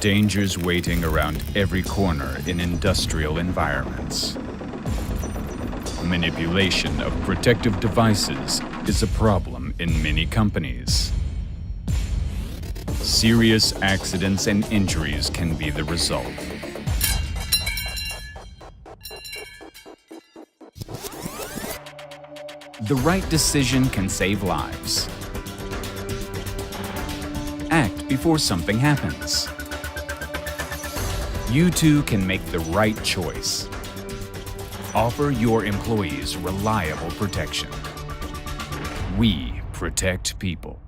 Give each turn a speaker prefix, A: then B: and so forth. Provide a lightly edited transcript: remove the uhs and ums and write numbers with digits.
A: dangers waiting around every corner in industrial environments. Manipulation of protective devices is a problem in many companies. Serious accidents and injuries can be the result. The right decision can save lives. Act before something happens. You too can make the right choice. Offer your employees reliable protection. We protect people.